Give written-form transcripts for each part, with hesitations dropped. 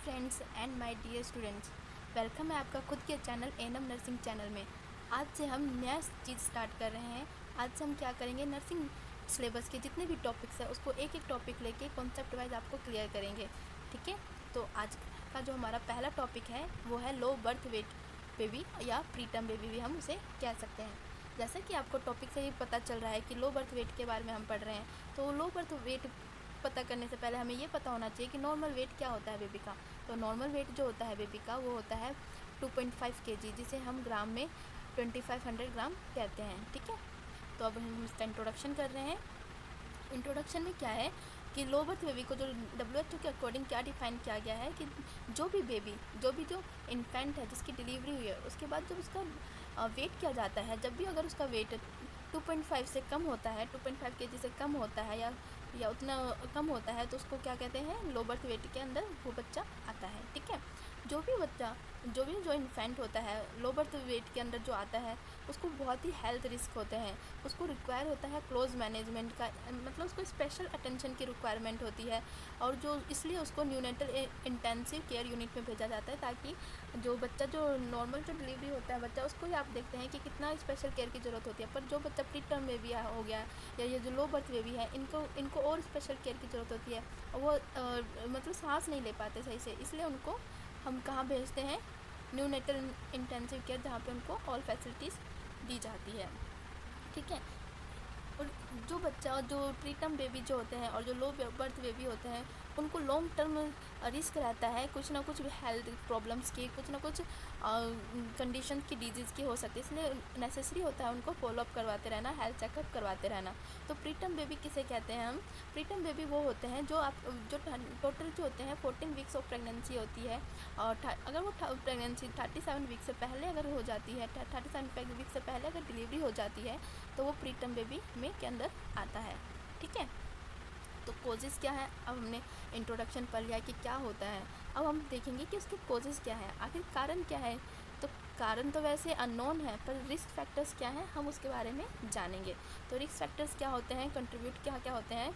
Friends and my dear students, welcome है आपका खुद के चैनल एनम नर्सिंग चैनल में। आज से हम नया चीज़ स्टार्ट कर रहे हैं। आज से हम क्या करेंगे, नर्सिंग सिलेबस के जितने भी टॉपिक्स हैं उसको एक एक टॉपिक लेके कॉन्सेप्ट वाइज आपको क्लियर करेंगे। ठीक है, तो आज का जो हमारा पहला टॉपिक है वो है लो बर्थ वेट बेबी या प्रीटर्म बेबी भी हम उसे कह सकते हैं। जैसा कि आपको टॉपिक से ही पता चल रहा है कि लो बर्थ वेट के बारे में हम पढ़ रहे हैं, तो लो बर्थ वेट पता करने से पहले हमें ये पता होना चाहिए कि नॉर्मल वेट क्या होता है बेबी का। तो नॉर्मल वेट जो होता है बेबी का वो होता है 2.5 kg, जिसे हम ग्राम में 2500 ग्राम कहते हैं। ठीक है, तो अब हम इसका इंट्रोडक्शन कर रहे हैं। इंट्रोडक्शन में क्या है कि लो बर्थ बेबी को जो WHO के अकॉर्डिंग क्या डिफाइन किया गया है कि जो इन्फेंट है जिसकी डिलीवरी हुई है उसके बाद जब उसका वेट किया जाता है, जब भी अगर उसका वेट 2.5 से कम होता है, 2.5 kg से कम होता है या उतना कम होता है, तो उसको क्या कहते हैं, लो बर्थ वेट के अंदर वो बच्चा आता है। ठीक है, जो इन्फेंट होता है लो बर्थ वेट के अंदर जो आता है उसको बहुत ही हेल्थ रिस्क होते हैं, उसको रिक्वायर होता है क्लोज मैनेजमेंट का, मतलब उसको स्पेशल अटेंशन की रिक्वायरमेंट होती है। और जो इसलिए उसको न्यूनेटल इंटेंसिव केयर यूनिट में भेजा जाता है, ताकि जो बच्चा जो नॉर्मल जो डिलीवरी होता है बच्चा, उसको ही आप देखते हैं कि कितना स्पेशल केयर की ज़रूरत होती है। पर जो बच्चा प्री टर्म बेबी हो गया या ये जो लो बर्थ बेबी है, इनको और स्पेशल केयर की ज़रूरत होती है। वो मतलब सांस नहीं ले पाते सही से, इसलिए उनको हम कहाँ भेजते हैं, न्यूनेटल इंटेंसिव केयर, जहाँ पे उनको ऑल फैसिलिटीज़ दी जाती है। ठीक है, और जो प्री टर्म बेबी जो होते हैं और जो लो बर्थ बेबी होते हैं उनको लॉन्ग टर्म रिस्क रहता है कुछ ना कुछ हेल्थ प्रॉब्लम्स की, कुछ ना कुछ कंडीशन की, डिजीज़ की हो सकती है। इसलिए नेसेसरी होता है उनको फॉलोअप करवाते रहना, हेल्थ चेकअप करवाते रहना। तो प्री टर्म बेबी किसे कहते हैं हम? प्री टर्म बेबी वो होते हैं जो टोटल जो होते हैं 14 वीक्स ऑफ प्रेगनेंसी होती है, और अगर वो प्रेगनेंसी 37 वीक से पहले अगर हो जाती है, 37 वीक से पहले अगर डिलीवरी हो जाती है, तो वो प्री टर्म बेबी में के अंदर आता है। ठीक है, तो कोजेस क्या है, अब हमने इंट्रोडक्शन पढ़ लिया कि क्या होता है। अब हम देखेंगे कि उसके कोजेस क्या है, आखिर कारण क्या है। तो कारण तो वैसे अननोन है, पर रिस्क फैक्टर्स क्या हैं हम उसके बारे में जानेंगे। तो रिस्क फैक्टर्स क्या होते हैं, कंट्रीब्यूट क्या क्या होते हैं,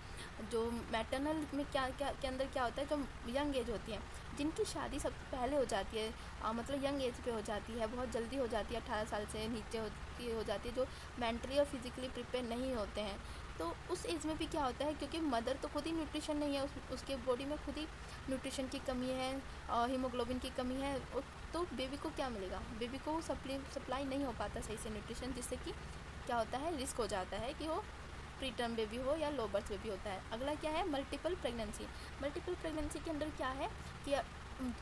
जो मैटरनल में क्या क्या के अंदर क्या होता है, जो यंग एज होती है, जिनकी शादी सबसे पहले हो जाती है, मतलब यंग एज पे हो जाती है, बहुत जल्दी हो जाती है, 18 साल से नीचे हो जाती है, जो मेंटली और फिजिकली प्रिपेयर नहीं होते हैं। तो उस एज में भी क्या होता है, क्योंकि मदर तो खुद ही न्यूट्रिशन नहीं है, उसके बॉडी में खुद ही न्यूट्रिशन की कमी है, हीमोग्लोबिन की कमी है, तो बेबी को क्या मिलेगा, बेबी को सप्लाई नहीं हो पाता सही से न्यूट्रिशन, जिससे कि क्या होता है, रिस्क हो जाता है कि वो प्री टर्म बेबी हो या लो बर्थ बेबी होता है। अगला क्या है, मल्टीपल प्रेगनेंसी। मल्टीपल प्रेगनेंसी के अंदर क्या है कि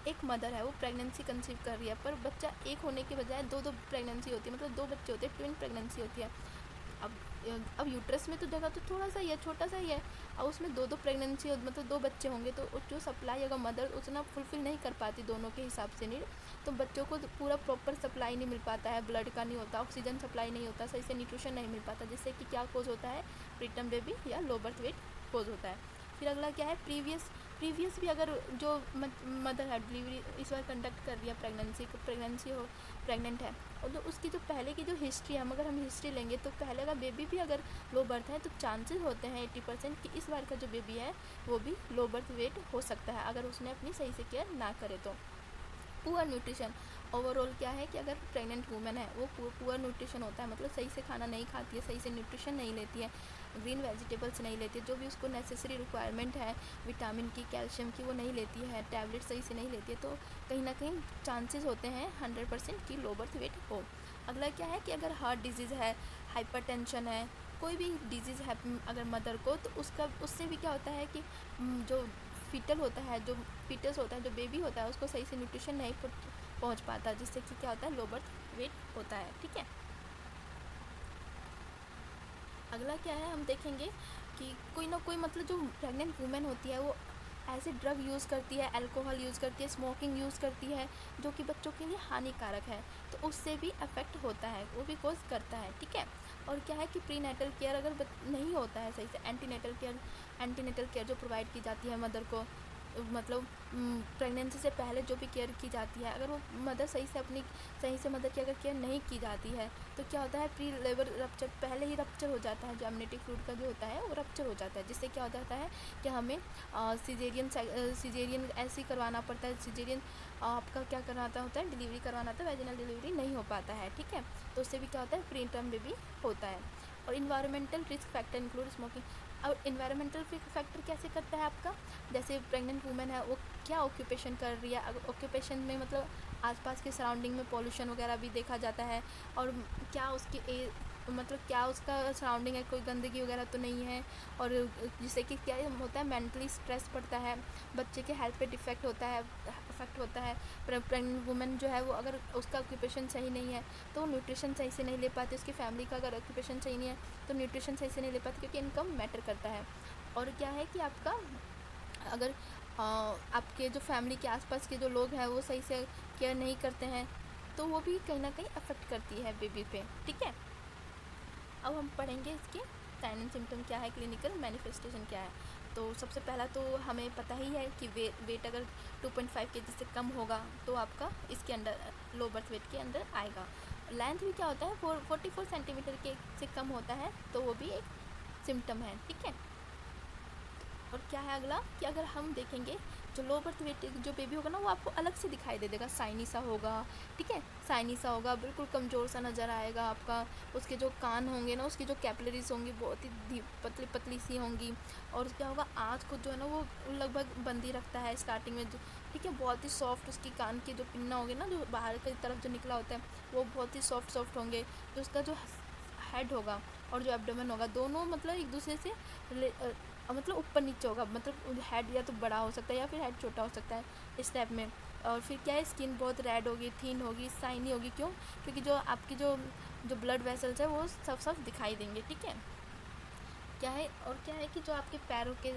एक मदर है वो प्रेगनेंसी कंसीव कर रही है, पर बच्चा एक होने के बजाय दो प्रेगनेंसी होती है, मतलब 2 बच्चे होते हैं, ट्विन प्रेगनेंसी होती है। अब यूट्रस में तो जगह तो थोड़ा सा ही है, छोटा सा ही है, और उसमें दो प्रेगनेंसी मतलब 2 बच्चे होंगे, तो जो सप्लाई अगर मदर उतना फुलफ़िल नहीं कर पाती दोनों के हिसाब से नीड, तो बच्चों को पूरा प्रॉपर सप्लाई नहीं मिल पाता है, ब्लड का नहीं होता, ऑक्सीजन सप्लाई नहीं होता, सही से न्यूट्रिशन नहीं मिल पाता, जिससे कि क्या कोज होता है, प्री टर्म बेबी या लो बर्थ वेट कोज होता है। फिर अगला क्या है, प्रीवियस भी अगर जो मदर है डिलीवरी इस बार कंडक्ट कर रही है, प्रेग्नेंट है, और जो उसकी जो पहले की जो हिस्ट्री है, अगर हम हिस्ट्री लेंगे तो पहले का बेबी भी अगर लो बर्थ है, तो चांसेस होते हैं 80% कि इस बार का जो बेबी है वो भी लो बर्थ वेट हो सकता है, अगर उसने अपनी सही से केयर ना करे तो। पुअर न्यूट्रिशन, ओवरऑल क्या है कि अगर प्रेग्नेंट वूमेन है वो पुअर न्यूट्रिशन होता है, मतलब सही से खाना नहीं खाती है, सही से न्यूट्रिशन नहीं लेती है, ग्रीन वेजिटेबल्स नहीं लेती है, जो भी उसको नेसेसरी रिक्वायरमेंट है विटामिन की, कैल्शियम की, वो नहीं लेती है, टैबलेट सही से नहीं लेती है, तो कहीं ना कहीं चांसेस होते हैं 100% की लो बर्थ वेट हो। अगला क्या है कि अगर हार्ट डिजीज़ है, हाइपरटेंशन है, कोई भी डिजीज़ है अगर मदर को, तो उससे भी क्या होता है कि जो फीटस होता है, जो बेबी होता है, उसको सही से न्यूट्रिशन नहीं पहुंच पाता, जिससे कि क्या होता है, लो बर्थ वेट होता है। ठीक है, अगला क्या है, हम देखेंगे कि कोई ना कोई मतलब जो प्रेग्नेंट वूमेन होती है वो ऐसे ड्रग यूज़ करती है, अल्कोहल यूज़ करती है, स्मोकिंग यूज़ करती है, जो कि बच्चों के लिए हानिकारक है, तो उससे भी अफेक्ट होता है, वो भी कोज करता है। ठीक है, और क्या है कि प्री नेटल केयर अगर नहीं होता है सही से, एंटीनेटल केयर जो प्रोवाइड की जाती है मदर को, मतलब प्रेगनेंसी से पहले जो भी केयर की जाती है, अगर वो मदर सही से मदर की अगर केयर नहीं की जाती है तो क्या होता है, प्री लेबर रप्चर पहले ही रप्चर हो जाता है, जो एमनियोटिक फ्लूइड का जो होता है वो रप्चर हो जाता है, जिससे क्या हो जाता है कि हमें सिजेरियन ऐसे ही करवाना पड़ता है। सिजेरियन आपका क्या करवाना होता है, डिलीवरी करवाना होता है, वेजिनल डिलीवरी नहीं हो पाता है, ठीक है। तो उससे भी क्या होता है, प्री टर्म बेबी होता है। और environmental risk factor include smoking. और इन्वायरमेंटल फैक्टर कैसे करता है आपका, जैसे प्रेग्नेंट वूमेन है वो क्या ऑक्यूपेशन कर रही है, अगर ऑक्यूपेशन में मतलब आसपास के सराउंडिंग में पॉल्यूशन वगैरह भी देखा जाता है, और क्या उसकी मतलब क्या उसका सराउंडिंग है, कोई गंदगी वगैरह तो नहीं है, और जिससे कि क्या होता है, मेंटली स्ट्रेस पड़ता है, बच्चे के हेल्थ पे इफेक्ट होता है। प्रेग्नेंट वुमेन जो है वो अगर उसका ऑक्यूपेशन सही नहीं है तो वो न्यूट्रिशन सही से नहीं ले पाती, उसकी फैमिली का अगर ऑक्यूपेशन सही नहीं है तो न्यूट्रिशन सही से नहीं ले पाती, क्योंकि इनकम मैटर करता है। और क्या है कि आपका अगर आपके जो फैमिली के आसपास के जो लोग हैं वो सही से केयर नहीं करते हैं तो वो भी कहीं ना कहीं अफेक्ट करती है बेबी पे, ठीक है। अब हम पढ़ेंगे इसके साइन एंड सिम्टम क्या है, क्लिनिकल मैनिफेस्टेशन क्या है। तो सबसे पहला तो हमें पता ही है कि वेट अगर 2.5 kg से कम होगा तो आपका इसके अंडर लो बर्थ वेट के अंदर आएगा। लेंथ भी क्या होता है, 44 सेंटीमीटर के से कम होता है तो वो भी एक सिम्टम है, ठीक है। और क्या है अगला कि अगर हम देखेंगे जो लो बर्थ वेट जो बेबी होगा ना वो आपको अलग से दिखाई दे देगा, साइनी सा होगा, ठीक है, साइनी सा होगा, बिल्कुल कमज़ोर सा नज़र आएगा आपका। उसके जो कान होंगे ना, उसकी जो कैपिलरीज होंगी बहुत ही पतली पतली सी होंगी। और क्या होगा, आँख को जो है ना वो लगभग बंद ही रखता है स्टार्टिंग में, जो ठीक है, बहुत ही सॉफ्ट उसकी कान के जो पिन्ना होंगे ना, जो बाहर की तरफ जो निकला होता है वो बहुत ही सॉफ्ट होंगे। जो उसका जो हेड होगा और जो एब्डोमेन होगा दोनों मतलब एक दूसरे से मतलब ऊपर नीचे होगा, मतलब हेड या तो बड़ा हो सकता है या फिर हेड छोटा हो सकता है इस टाइप में। और फिर क्या है, स्किन बहुत रेड होगी, थीन होगी, साइनी होगी, क्यों, क्योंकि जो आपकी जो ब्लड वेसल्स है वो सब दिखाई देंगे, ठीक है। क्या है और क्या है कि जो आपके पैरों के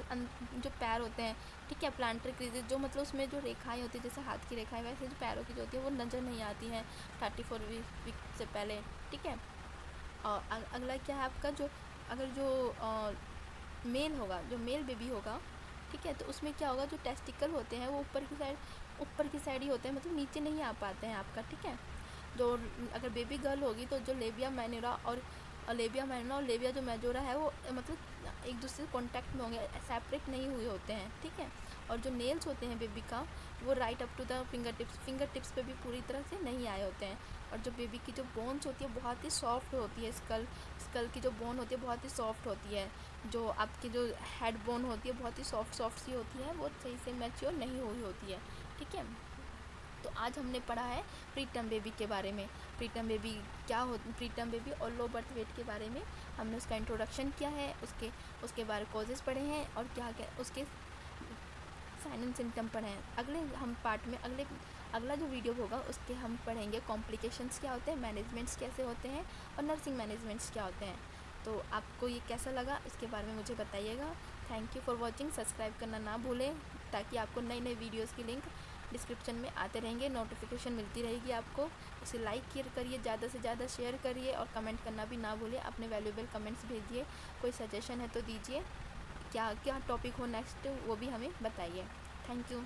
जो पैर होते हैं, ठीक है, प्लांटर क्रीजेज, जो मतलब उसमें जो रेखाएं होती है जैसे हाथ की रेखाएं, वैसे जो पैरों की जो होती है वो नज़र नहीं आती हैं 34 वीक से पहले, ठीक है। और अगला क्या है आपका, जो अगर जो मेल होगा, जो मेल बेबी होगा, ठीक है, तो उसमें क्या होगा, जो टेस्टिकल होते हैं वो ऊपर की साइड ही होते हैं, मतलब नीचे नहीं आ पाते हैं आपका, ठीक है। जो अगर बेबी गर्ल होगी तो जो लेबिया माइनोरा और लेबिया जो मेजोरा है वो मतलब एक दूसरे से कॉन्टैक्ट में होंगे, सेपरेट नहीं हुए होते हैं, ठीक है। और जो नेल्स होते हैं बेबी का वो right up to the finger tips पे भी पूरी तरह से नहीं आए होते हैं। और जो बेबी की जो बोन्स होती है बहुत ही सॉफ्ट होती है, स्कल की जो बोन होती है बहुत ही सॉफ्ट होती है। जो आपकी जो हेड बोन होती है बहुत ही सॉफ्ट सी होती है, वो सही से मैच्योर नहीं हुई होती है, ठीक है। तो आज हमने पढ़ा है प्रीटर्म बेबी के बारे में, प्रीटर्म बेबी क्या हो, प्रीटर्म बेबी और लो बर्थ वेट के बारे में हमने उसका इंट्रोडक्शन किया है, उसके बारे कॉजेज़ पढ़े हैं और क्या उसके साइन एंड सिम्टम पढ़े हैं। अगले हम पार्ट में अगला जो वीडियो होगा उसके हम पढ़ेंगे कॉम्प्लिकेशंस क्या होते हैं, मैनेजमेंट्स कैसे होते हैं और नर्सिंग मैनेजमेंट्स क्या होते हैं। तो आपको ये कैसा लगा इसके बारे में मुझे बताइएगा। Thank you for watching, subscribe करना ना भूलें ताकि आपको नई नई वीडियोज़ की लिंक डिस्क्रिप्शन में आते रहेंगे, नोटिफिकेशन मिलती रहेगी आपको। इसे लाइक करिए, ज़्यादा से ज़्यादा शेयर करिए और कमेंट करना भी ना भूलिए, अपने वैल्यूएबल कमेंट्स भेजिए, कोई सजेशन है तो दीजिए, क्या टॉपिक हो नेक्स्ट वो भी हमें बताइए। Thank you.